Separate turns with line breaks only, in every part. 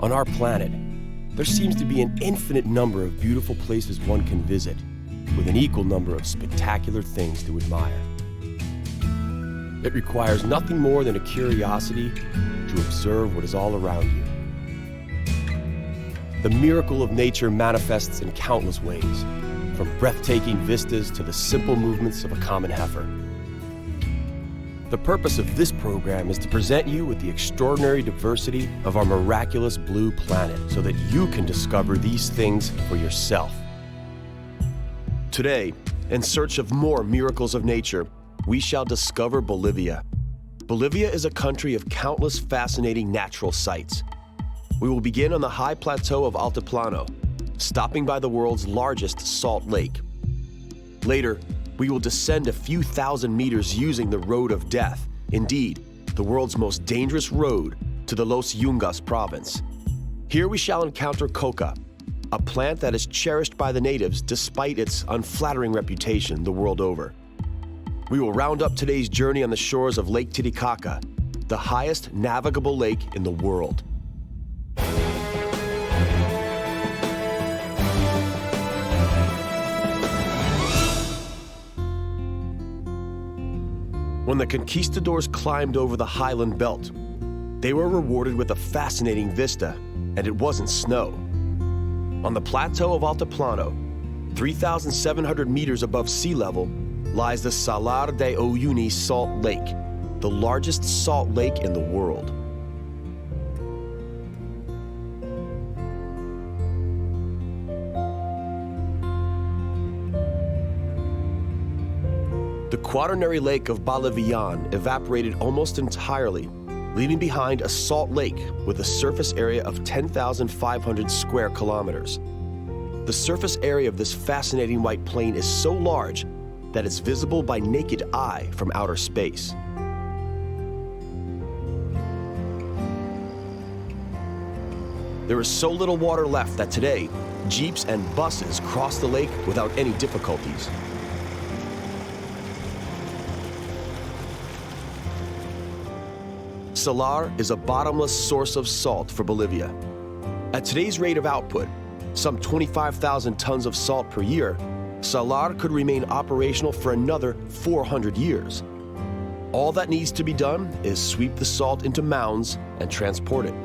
On our planet, there seems to be an infinite number of beautiful places one can visit, with an equal number of spectacular things to admire. It requires nothing more than a curiosity to observe what is all around you. The miracle of nature manifests in countless ways, from breathtaking vistas to the simple movements of a common heifer. The purpose of this program is to present you with the extraordinary diversity of our miraculous blue planet so that you can discover these things for yourself. Today, in search of more miracles of nature, we shall discover Bolivia. Bolivia is a country of countless fascinating natural sights. We will begin on the high plateau of Altiplano, stopping by the world's largest salt lake. Later, we will descend a few thousand meters using the Road of Death, indeed, the world's most dangerous road to the Los Yungas province. Here we shall encounter coca, a plant that is cherished by the natives despite its unflattering reputation the world over. We will round up today's journey on the shores of Lake Titicaca, the highest navigable lake in the world. When the conquistadors climbed over the highland belt, they were rewarded with a fascinating vista, and it wasn't snow. On the plateau of Altiplano, 3,700 meters above sea level, lies the Salar de Uyuni Salt Lake, the largest salt lake in the world. The quaternary lake of Bolivian evaporated almost entirely, leaving behind a salt lake with a surface area of 10,500 square kilometers. The surface area of this fascinating white plain is so large that it's visible by naked eye from outer space. There is so little water left that today, jeeps and buses cross the lake without any difficulties. Salar is a bottomless source of salt for Bolivia. At today's rate of output, some 25,000 tons of salt per year, Salar could remain operational for another 400 years. All that needs to be done is sweep the salt into mounds and transport it.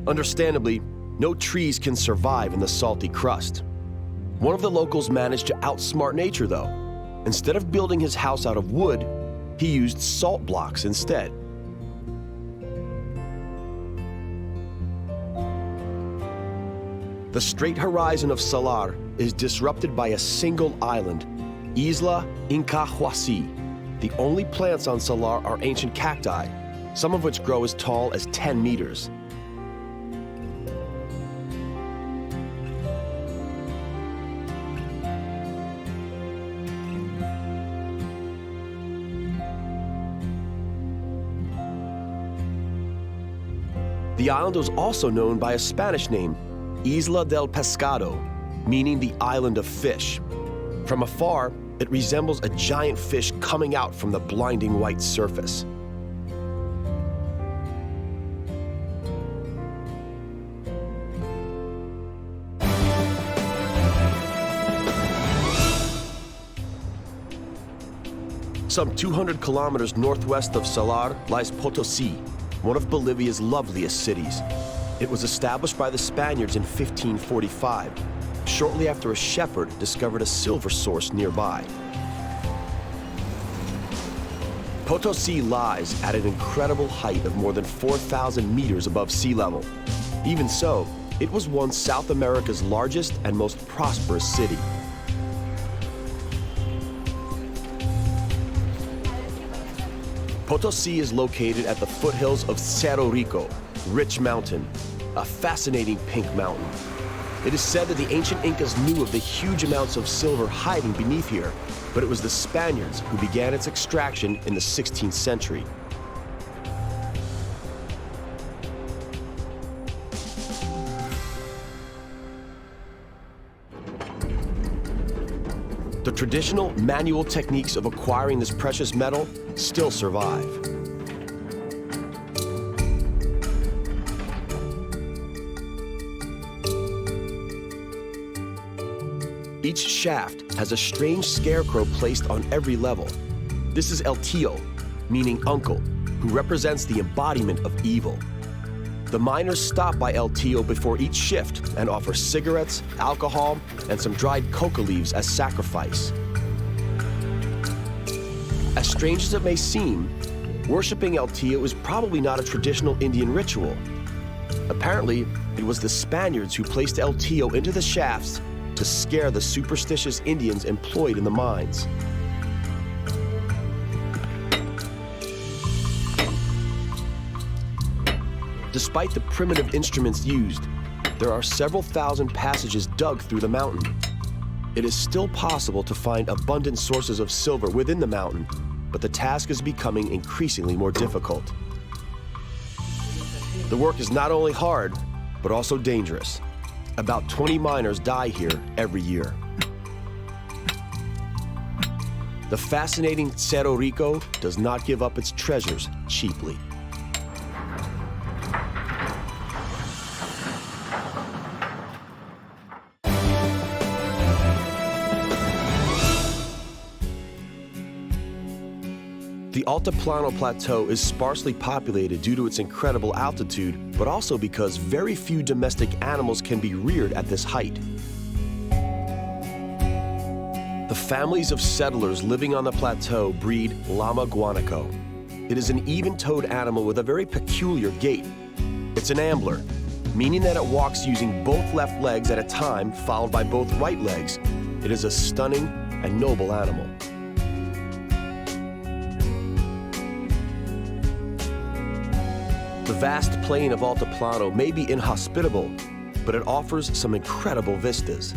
Understandably, no trees can survive in the salty crust. One of the locals managed to outsmart nature, though. Instead of building his house out of wood, he used salt blocks instead. The straight horizon of Salar is disrupted by a single island, Isla Incahuasi. The only plants on Salar are ancient cacti, some of which grow as tall as 10 meters. The island was also known by a Spanish name, Isla del Pescado, meaning the island of fish. From afar, it resembles a giant fish coming out from the blinding white surface. Some 200 kilometers northwest of Salar lies Potosí, one of Bolivia's loveliest cities. It was established by the Spaniards in 1545, shortly after a shepherd discovered a silver source nearby. Potosí lies at an incredible height of more than 4,000 meters above sea level. Even so, it was once South America's largest and most prosperous city. Potosí is located at the foothills of Cerro Rico, Rich Mountain, a fascinating pink mountain. It is said that the ancient Incas knew of the huge amounts of silver hiding beneath here, but it was the Spaniards who began its extraction in the 16th century. The traditional manual techniques of acquiring this precious metal still survive. Each shaft has a strange scarecrow placed on every level. This is El Tío, meaning uncle, who represents the embodiment of evil. The miners stop by El Tío before each shift and offer cigarettes, alcohol, and some dried coca leaves as sacrifice. As strange as it may seem, worshipping El Tío is probably not a traditional Indian ritual. Apparently, it was the Spaniards who placed El Tío into the shafts to scare the superstitious Indians employed in the mines. Despite the primitive instruments used, there are several thousand passages dug through the mountain. It is still possible to find abundant sources of silver within the mountain, but the task is becoming increasingly more difficult. The work is not only hard, but also dangerous. About 20 miners die here every year. The fascinating Cerro Rico does not give up its treasures cheaply. The Altiplano Plateau is sparsely populated due to its incredible altitude, but also because very few domestic animals can be reared at this height. The families of settlers living on the plateau breed llama guanaco. It is an even-toed animal with a very peculiar gait. It's an ambler, meaning that it walks using both left legs at a time, followed by both right legs. It is a stunning and noble animal. The vast plain of Altiplano may be inhospitable, but it offers some incredible vistas.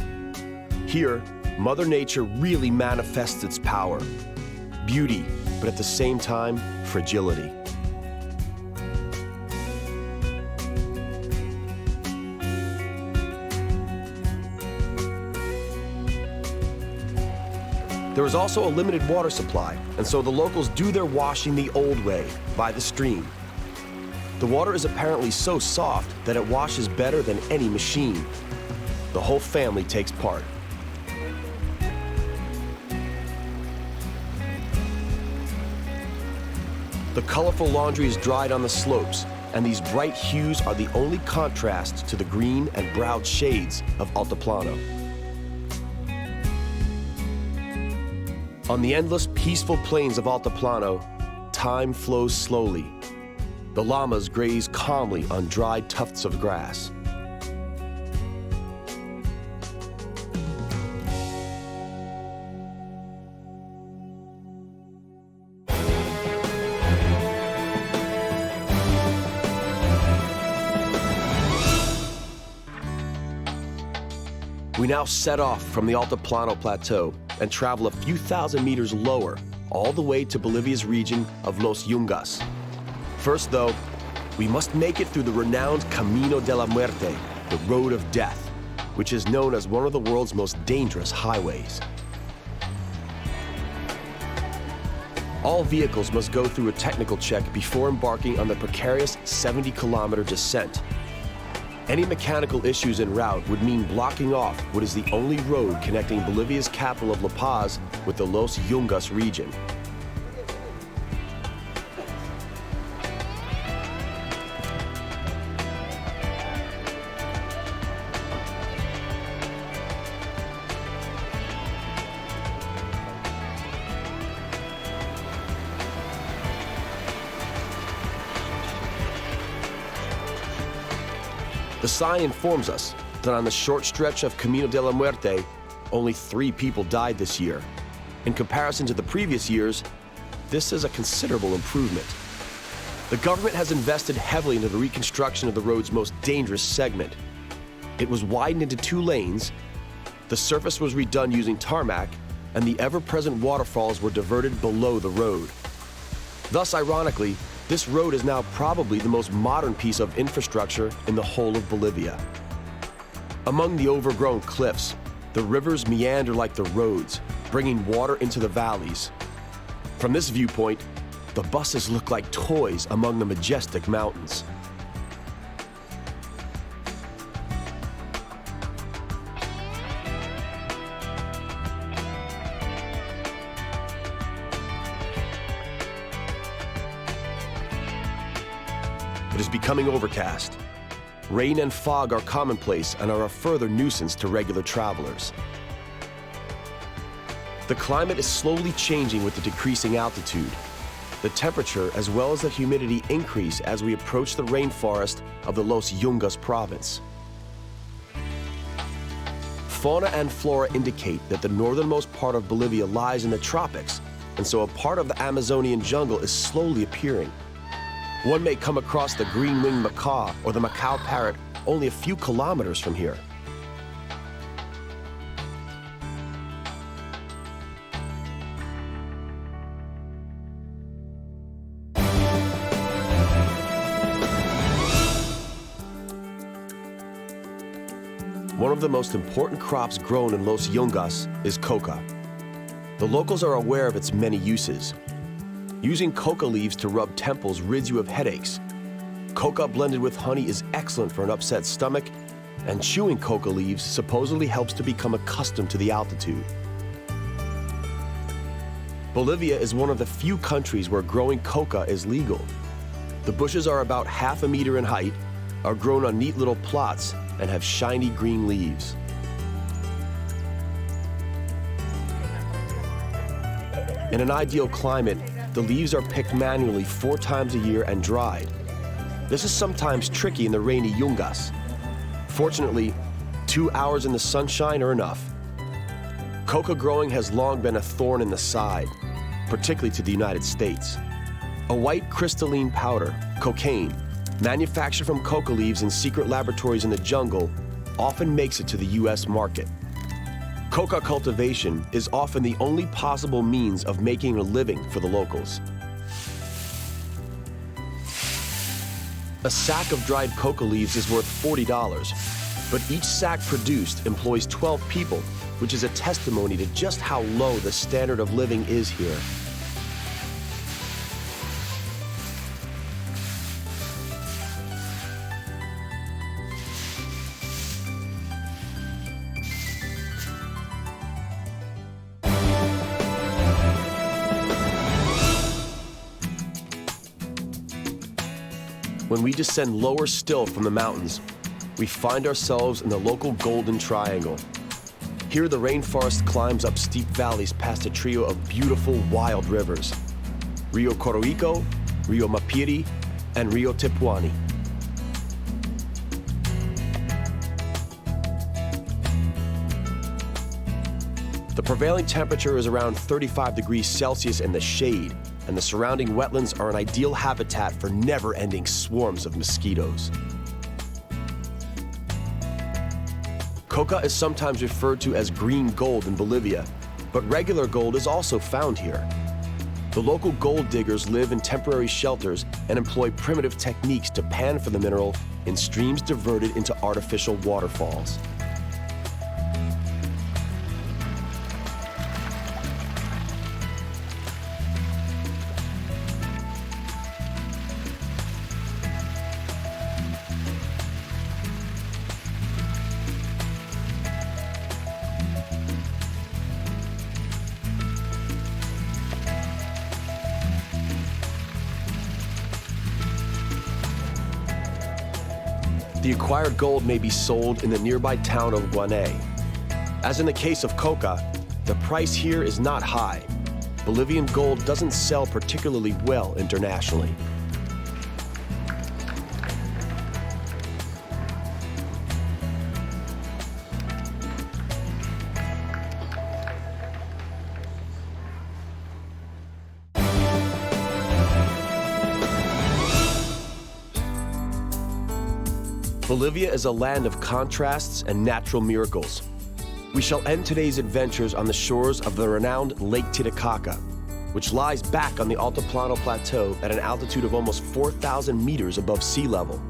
Here, Mother Nature really manifests its power. Beauty, but at the same time, fragility. There is also a limited water supply, and so the locals do their washing the old way, by the stream. The water is apparently so soft that it washes better than any machine. The whole family takes part. The colorful laundry is dried on the slopes, and these bright hues are the only contrast to the green and brown shades of Altiplano. On the endless, peaceful plains of Altiplano, time flows slowly. The llamas graze calmly on dry tufts of grass. We now set off from the Altiplano Plateau and travel a few thousand meters lower, all the way to Bolivia's region of Los Yungas. First, though, we must make it through the renowned Camino de la Muerte, the Road of Death, which is known as one of the world's most dangerous highways. All vehicles must go through a technical check before embarking on the precarious 70-kilometer descent. Any mechanical issues en route would mean blocking off what is the only road connecting Bolivia's capital of La Paz with the Los Yungas region. The sign informs us that on the short stretch of Camino de la Muerte, only 3 people died this year. In comparison to the previous years, this is a considerable improvement. The government has invested heavily into the reconstruction of the road's most dangerous segment. It was widened into 2 lanes, the surface was redone using tarmac, and the ever-present waterfalls were diverted below the road. Thus, ironically, this road is now probably the most modern piece of infrastructure in the whole of Bolivia. Among the overgrown cliffs, the rivers meander like the roads, bringing water into the valleys. From this viewpoint, the buses look like toys among the majestic mountains. It is becoming overcast. Rain and fog are commonplace and are a further nuisance to regular travelers. The climate is slowly changing with the decreasing altitude. The temperature as well as the humidity increase as we approach the rainforest of the Los Yungas province. Fauna and flora indicate that the northernmost part of Bolivia lies in the tropics, and so a part of the Amazonian jungle is slowly appearing. One may come across the green-winged macaw or the Macau parrot only a few kilometers from here. One of the most important crops grown in Los Yungas is coca. The locals are aware of its many uses. Using coca leaves to rub temples rids you of headaches. Coca blended with honey is excellent for an upset stomach, and chewing coca leaves supposedly helps to become accustomed to the altitude. Bolivia is one of the few countries where growing coca is legal. The bushes are about half a meter in height, are grown on neat little plots, and have shiny green leaves. In an ideal climate, the leaves are picked manually 4 times a year and dried. This is sometimes tricky in the rainy Yungas. Fortunately, 2 hours in the sunshine are enough. Coca growing has long been a thorn in the side, particularly to the United States. A white crystalline powder, cocaine, manufactured from coca leaves in secret laboratories in the jungle, often makes it to the U.S. market. Coca cultivation is often the only possible means of making a living for the locals. A sack of dried coca leaves is worth $40, but each sack produced employs 12 people, which is a testimony to just how low the standard of living is here. When we descend lower still from the mountains, we find ourselves in the local Golden Triangle. Here, the rainforest climbs up steep valleys past a trio of beautiful wild rivers: Rio Coroico, Rio Mapiri, and Rio Tipuani. The prevailing temperature is around 35 degrees Celsius in the shade, and the surrounding wetlands are an ideal habitat for never-ending swarms of mosquitoes. Coca is sometimes referred to as green gold in Bolivia, but regular gold is also found here. The local gold diggers live in temporary shelters and employ primitive techniques to pan for the mineral in streams diverted into artificial waterfalls. The acquired gold may be sold in the nearby town of Guané. As in the case of coca, the price here is not high. Bolivian gold doesn't sell particularly well internationally. Bolivia is a land of contrasts and natural miracles. We shall end today's adventures on the shores of the renowned Lake Titicaca, which lies back on the Altiplano plateau at an altitude of almost 4,000 meters above sea level.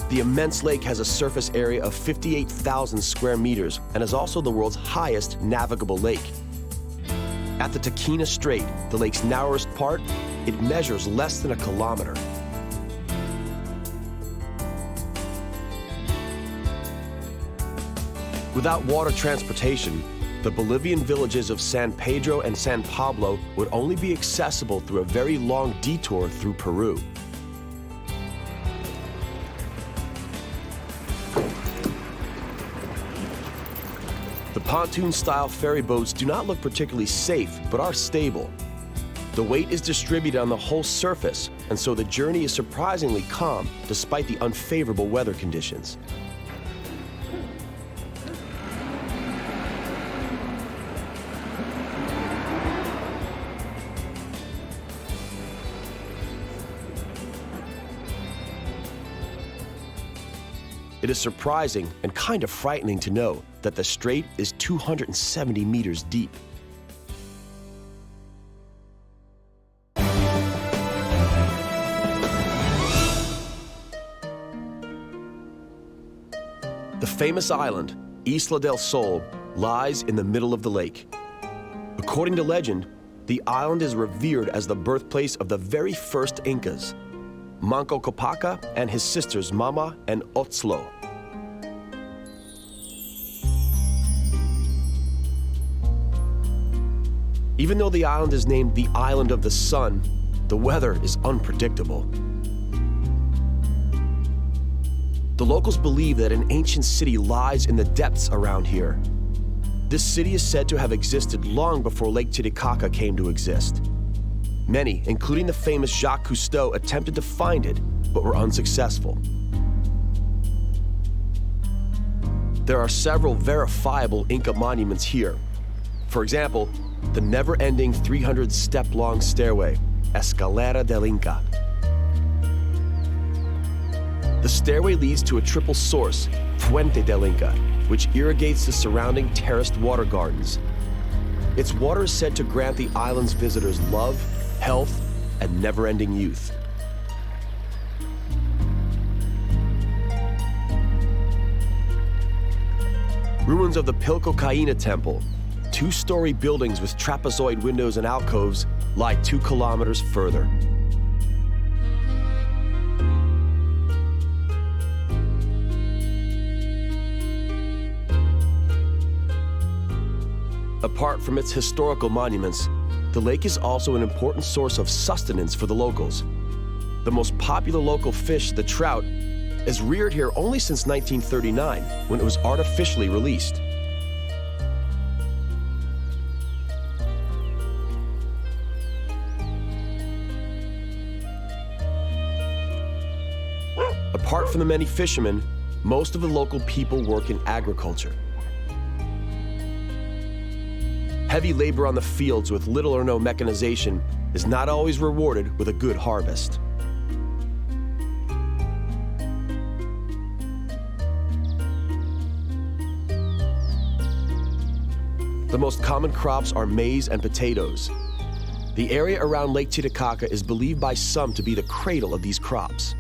The immense lake has a surface area of 58,000 square meters and is also the world's highest navigable lake. At the Taquina Strait, the lake's narrowest part, it measures less than a kilometer. Without water transportation, the Bolivian villages of San Pedro and San Pablo would only be accessible through a very long detour through Peru. pontoon-style ferry boats do not look particularly safe, but are stable. The weight is distributed on the whole surface, and so the journey is surprisingly calm despite the unfavorable weather conditions. It is surprising and kind of frightening to know that the strait is 270 meters deep. The famous island, Isla del Sol, lies in the middle of the lake. According to legend, the island is revered as the birthplace of the very first Incas, Manco Capac and his sisters Mama and Otzlo. Even though the island is named the Island of the Sun, the weather is unpredictable. The locals believe that an ancient city lies in the depths around here. This city is said to have existed long before Lake Titicaca came to exist. Many, including the famous Jacques Cousteau, attempted to find it, but were unsuccessful. There are several verifiable Inca monuments here. For example, the never-ending 300-step-long stairway, Escalera del Inca. The stairway leads to a triple source, Fuente del Inca, which irrigates the surrounding terraced water gardens. Its water is said to grant the island's visitors love, health, and never-ending youth. Ruins of the Pilcocaína Temple, two-story buildings with trapezoid windows and alcoves, lie 2 kilometers further. Apart from its historical monuments, the lake is also an important source of sustenance for the locals. The most popular local fish, the trout, is reared here only since 1939, when it was artificially released. Apart from the many fishermen, most of the local people work in agriculture. Heavy labor on the fields with little or no mechanization is not always rewarded with a good harvest. The most common crops are maize and potatoes. The area around Lake Titicaca is believed by some to be the cradle of these crops.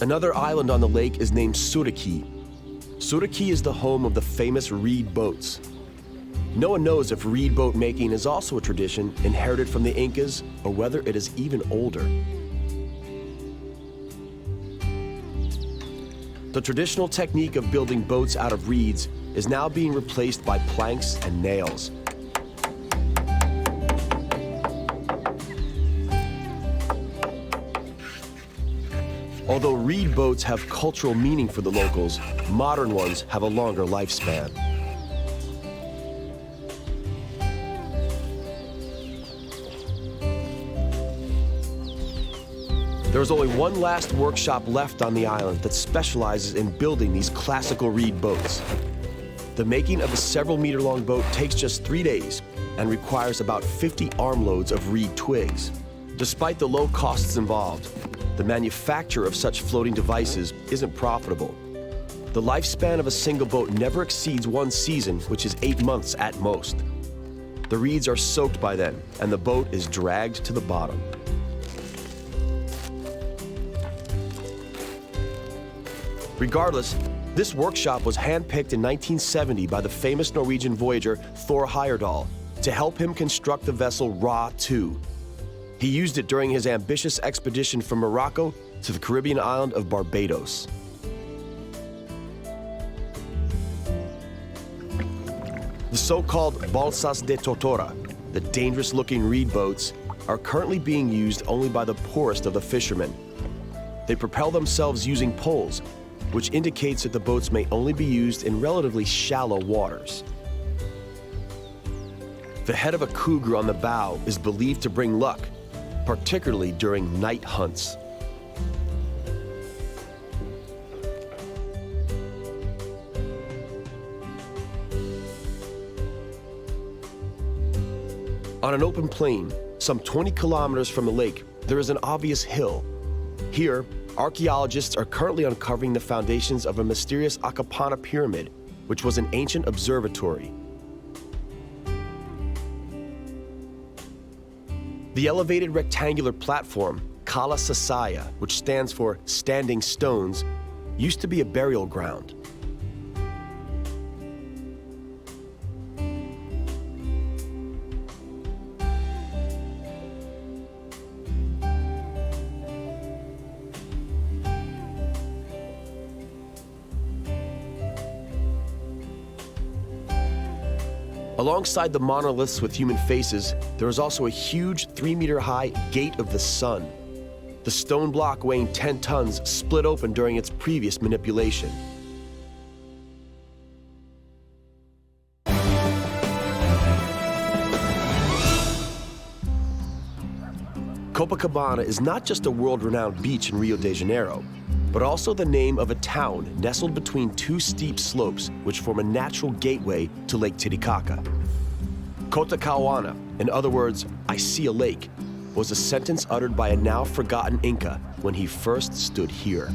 Another island on the lake is named Suriki. Suriki is the home of the famous reed boats. No one knows if reed boat making is also a tradition inherited from the Incas or whether it is even older. The traditional technique of building boats out of reeds is now being replaced by planks and nails. Although reed boats have cultural meaning for the locals, modern ones have a longer lifespan. There is only one last workshop left on the island that specializes in building these classical reed boats. The making of a several-meter-long boat takes just 3 days and requires about 50 armloads of reed twigs. Despite the low costs involved, the manufacture of such floating devices isn't profitable. The lifespan of a single boat never exceeds 1 season, which is 8 months at most. The reeds are soaked by then, and the boat is dragged to the bottom. Regardless, this workshop was handpicked in 1970 by the famous Norwegian voyager Thor Heyerdahl to help him construct the vessel Ra II. He used it during his ambitious expedition from Morocco to the Caribbean island of Barbados. The so-called balsas de Totora, the dangerous-looking reed boats, are currently being used only by the poorest of the fishermen. They propel themselves using poles, which indicates that the boats may only be used in relatively shallow waters. The head of a cougar on the bow is believed to bring luck, particularly during night hunts. On an open plain, some 20 kilometers from the lake, there is an obvious hill. Here, archaeologists are currently uncovering the foundations of a mysterious Akapana pyramid, which was an ancient observatory. The elevated rectangular platform, Kala Sasaya, which stands for Standing Stones, used to be a burial ground. Alongside the monoliths with human faces, there is also a huge 3-meter-high Gate of the Sun. The stone block weighing 10 tons split open during its previous manipulation. Copacabana is not just a world-renowned beach in Rio de Janeiro, but also the name of a town nestled between two steep slopes which form a natural gateway to Lake Titicaca. Cotacauana, in other words, I see a lake, was a sentence uttered by a now forgotten Inca when he first stood here.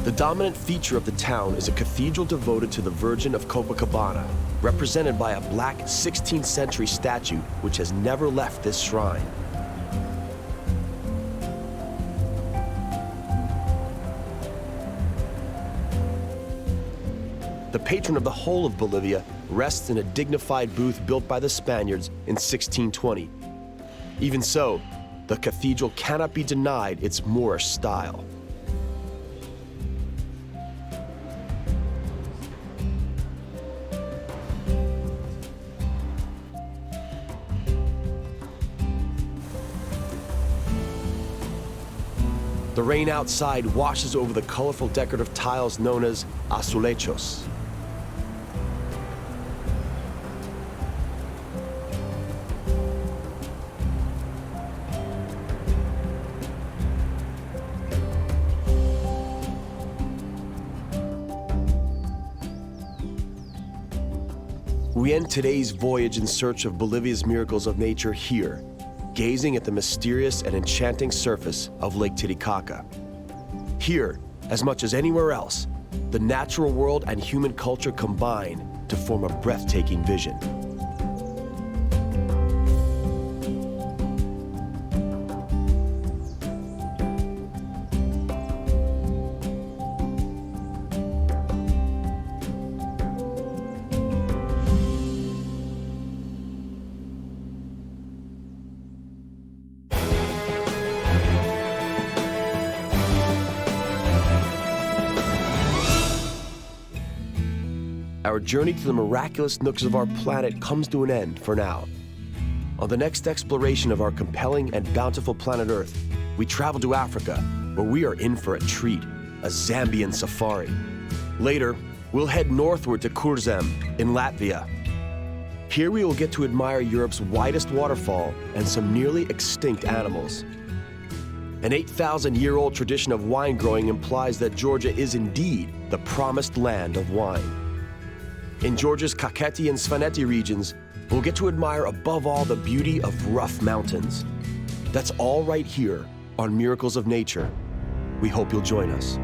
The dominant feature of the town is a cathedral devoted to the Virgin of Copacabana, represented by a black 16th century statue which has never left this shrine. The patron of the whole of Bolivia rests in a dignified booth built by the Spaniards in 1620. Even so, the cathedral cannot be denied its Moorish style. The rain outside washes over the colorful decorative tiles known as azulejos. We end today's voyage in search of Bolivia's miracles of nature here, gazing at the mysterious and enchanting surface of Lake Titicaca. Here, as much as anywhere else, the natural world and human culture combine to form a breathtaking vision. Our journey to the miraculous nooks of our planet comes to an end for now. On the next exploration of our compelling and bountiful planet Earth, we travel to Africa, where we are in for a treat, a Zambian safari. Later, we'll head northward to Kurzem in Latvia. Here we will get to admire Europe's widest waterfall and some nearly extinct animals. An 8,000-year-old tradition of wine growing implies that Georgia is indeed the promised land of wine. In Georgia's Kakheti and Svaneti regions, we'll get to admire above all the beauty of rough mountains. That's all right here on Miracles of Nature. We hope you'll join us.